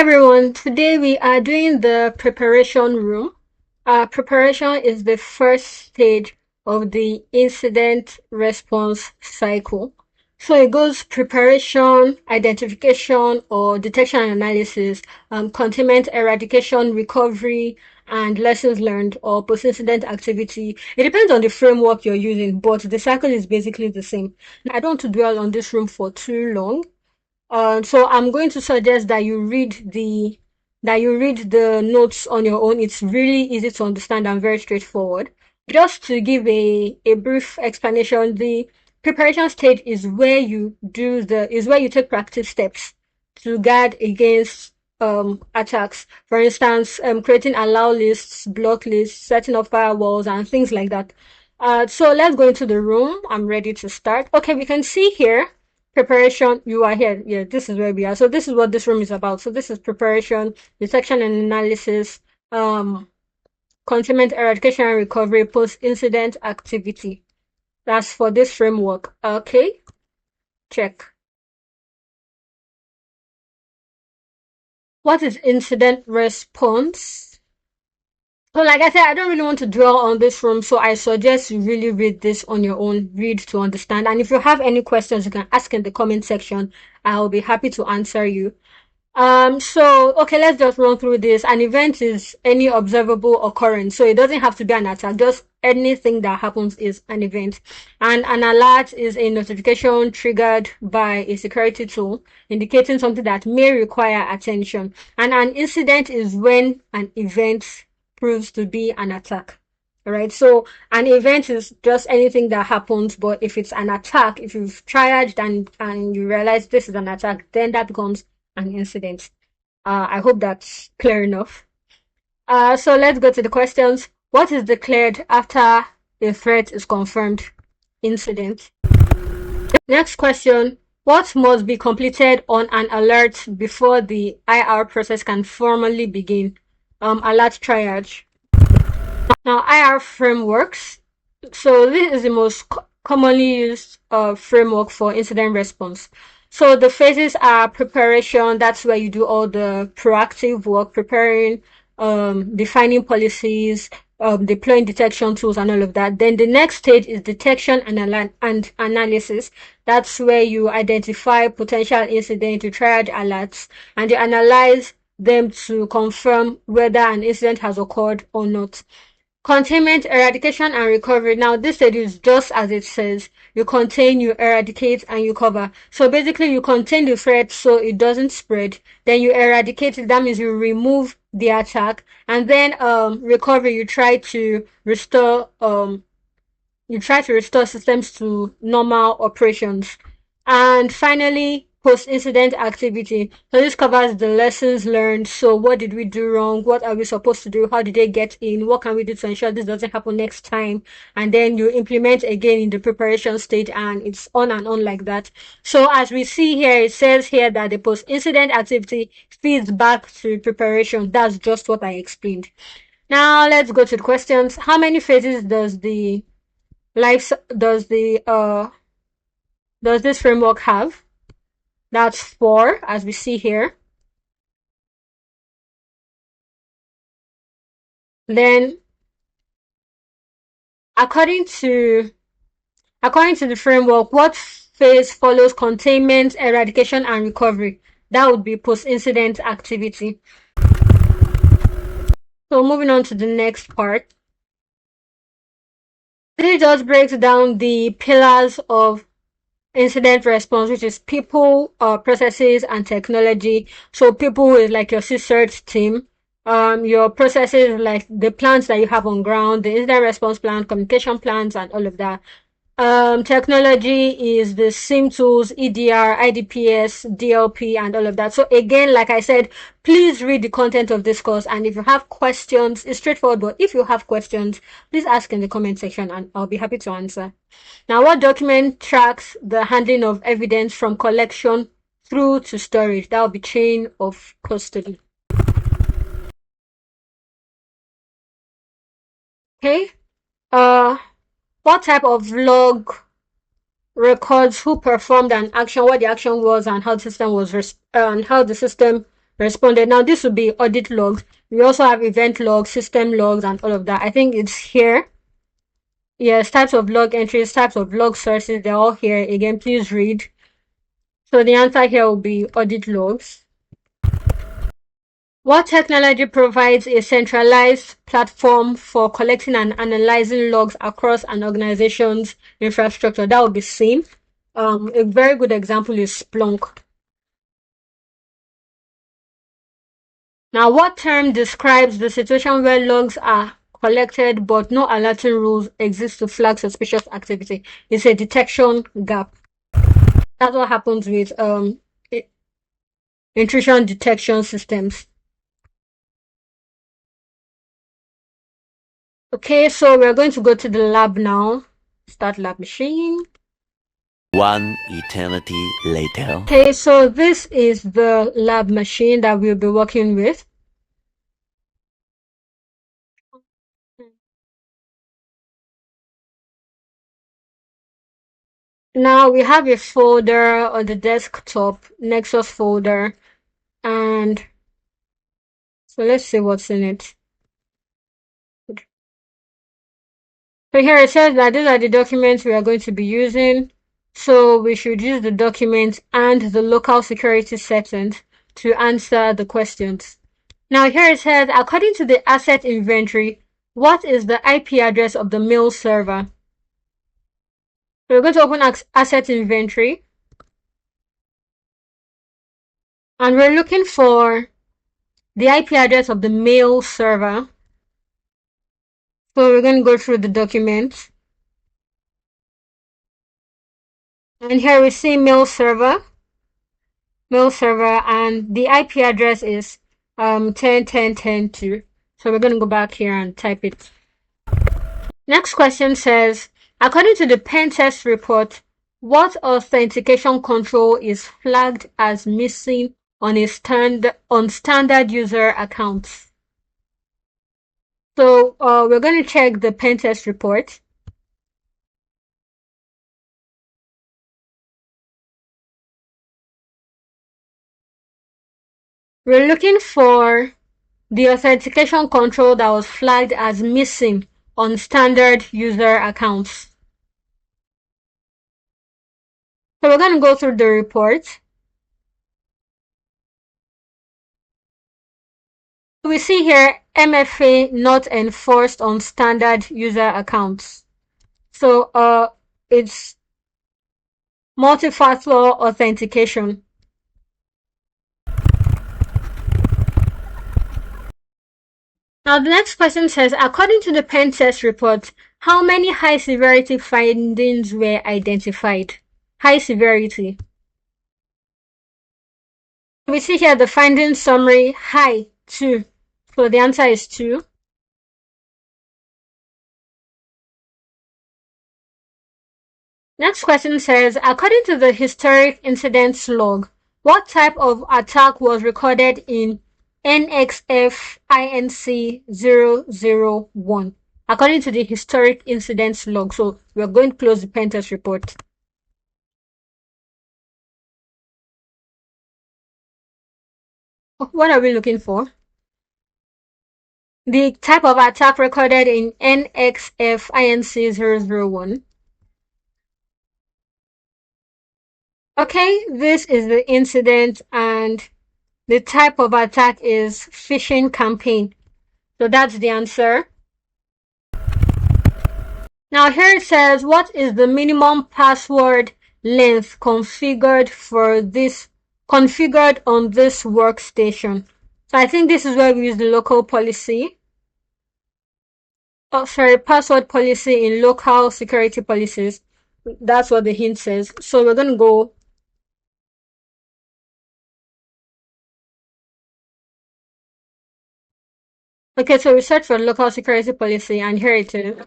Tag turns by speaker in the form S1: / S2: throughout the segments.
S1: Everyone, today we are doing the preparation room. Preparation is the first stage of the incident response cycle. So it goes preparation, identification or detection and analysis, containment, eradication, recovery, and lessons learned or post-incident activity. It depends on the framework you're using, but the cycle is basically the same. I don't want to dwell on this room for too long. So I'm going to suggest that you read the notes on your own. It's really easy to understand and very straightforward. Just to give a brief explanation, the preparation stage is where you take practice steps to guard against attacks. For instance, creating allow lists, block lists, setting up firewalls, and things like that. So let's go into the room. I'm ready to start. Okay, we can see here preparation. You are here. Yeah, this is where we are. So this is what this room is about. So this is preparation, detection and analysis, containment, eradication and recovery, post-incident activity. That's for this framework. Okay, check. What is incident response? So like I said, I don't really want to dwell on this room, so I suggest you really read this on your own, read to understand. And if you have any questions, you can ask in the comment section. I'll be happy to answer you. So okay, let's just run through this. An event is any observable occurrence, so it doesn't have to be an attack, just anything that happens is an event. And an alert is a notification triggered by a security tool indicating something that may require attention. And an incident is when an event proves to be an attack. Alright, so an event is just anything that happens, but if it's an attack, if you've triaged and you realize this is an attack, then that becomes an incident. I hope that's clear enough. So let's go to the questions. What is declared after a threat is confirmed? Incident. Next question. What must be completed on an alert before the IR process can formally begin? Alert triage. Now, IR frameworks. So this is the most commonly used framework for incident response. So the phases are preparation. That's where you do all the proactive work, preparing, defining policies, deploying detection tools and all of that. Then the next stage is detection and analysis. That's where you identify potential incident, you triage alerts, and you analyze them to confirm whether an incident has occurred or not. Containment, eradication, and recovery. Now, this stage is just as it says. You contain, you eradicate, and you cover. So basically, you contain the threat so it doesn't spread. Then you eradicate it. That means you remove the attack. And then recovery, you try to restore systems to normal operations. And finally, post-incident activity. So this covers the lessons learned. So what did we do wrong? What are we supposed to do? How did they get in? What can we do to ensure this doesn't happen next time? And then you implement again in the preparation state, and it's on and on like that. So as we see here, it says here that the post-incident activity feeds back to preparation. That's just what I explained. Now let's go to the questions. How many phases does this framework have? That's 4, as we see here. Then, according to the framework, what phase follows containment, eradication, and recovery? That would be post-incident activity. So moving on to the next part. This just breaks down the pillars of incident response, which is people, processes, and technology. So people is like your Cysec team. Your processes like the plans that you have on ground, the incident response plan, communication plans, and all of that. Technology is the SIM tools, EDR, IDPS, DLP, and all of that. So again, like I said, please read the content of this course. And if you have questions, it's straightforward, but if you have questions, please ask in the comment section and I'll be happy to answer. Now, what document tracks the handling of evidence from collection through to storage? That will be chain of custody. Okay. What type of log records who performed an action, what the action was, and how the system responded. Now this would be audit logs. We also have event logs, system logs, and all of that. I think it's here. Yes, types of log entries, types of log sources, they're all here. Again, please read. So the answer here will be audit logs. What technology provides a centralized platform for collecting and analyzing logs across an organization's infrastructure? That would be SIEM. A very good example is Splunk. Now, what term describes the situation where logs are collected but no alerting rules exist to flag suspicious activity? It's a detection gap. That's what happens with intrusion detection systems. Okay, so we're going to go to the lab now. Start lab machine.
S2: One eternity later.
S1: Okay, so this is the lab machine that we'll be working with. Now we have a folder on the desktop, Nexus folder, and so let's see what's in it. So here it says that these are the documents we are going to be using. So we should use the documents and the local security settings to answer the questions. Now here it says, according to the asset inventory, what is the IP address of the mail server? So we're going to open asset inventory. And we're looking for the IP address of the mail server. So we're going to go through the documents. And here we see mail server, and the IP address is 10.10.10.2. So we're going to go back here and type it. Next question says, according to the pen test report, what authentication control is flagged as missing on standard user accounts? So we're going to check the pen test report. We're looking for the authentication control that was flagged as missing on standard user accounts. So we're going to go through the report. We see here MFA not enforced on standard user accounts. So it's multi-factor authentication. Now the next question says, according to the pen test report, how many high severity findings were identified? High severity. We see here the findings summary, high, 2. So the answer is 2. Next question says, according to the historic incidents log, what type of attack was recorded in NXF INC 001? According to the historic incidents log. So we're going to close the pen test report. What are we looking for? The type of attack recorded in NXF INC 001. Okay, this is the incident and the type of attack is phishing campaign. So that's the answer. Now here it says, what is the minimum password length configured on this workstation? So I think this is where we use the local policy. Oh, sorry, password policy in local security policies. That's what the hint says. So we're going to go. Okay, so we search for local security policy and here it is.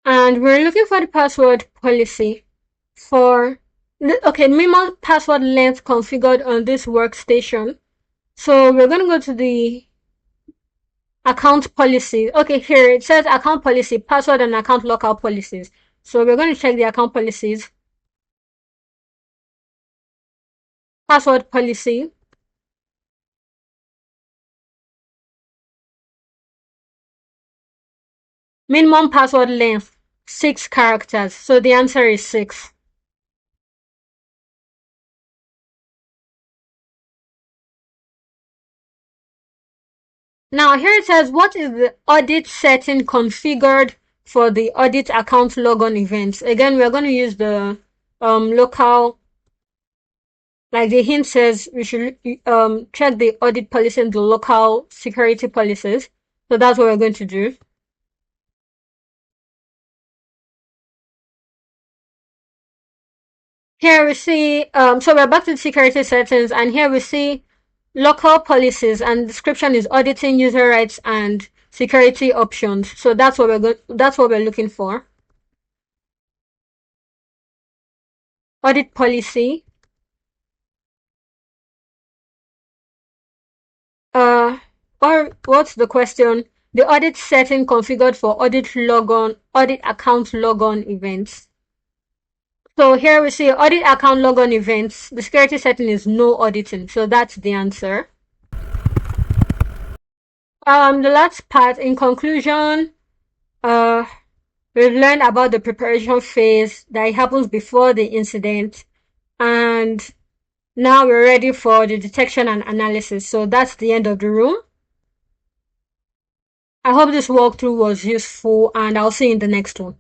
S1: And we're looking for the password policy for, okay, minimum password length configured on this workstation. So we're going to go to the account policy. Okay, here it says account policy, password and account lockout policies. So we're going to check the account policies. Password policy. Minimum password length, 6 characters. So the answer is 6. Now here it says, what is the audit setting configured for the audit account logon events? Again, we're going to use the local, like the hint says, we should check the audit policy and the local security policies. So that's what we're going to do. Here we see, so we're back to the security settings, and here we see local policies, and description is auditing user rights and security options. So that's what we're looking for. Audit policy. Or what's the question? The audit setting configured for audit account logon events. So here we see audit account logon events. The security setting is no auditing. So that's the answer. The last part, in conclusion, we've learned about the preparation phase that happens before the incident, and now we're ready for the detection and analysis. So that's the end of the room. I hope this walkthrough was useful, and I'll see you in the next one.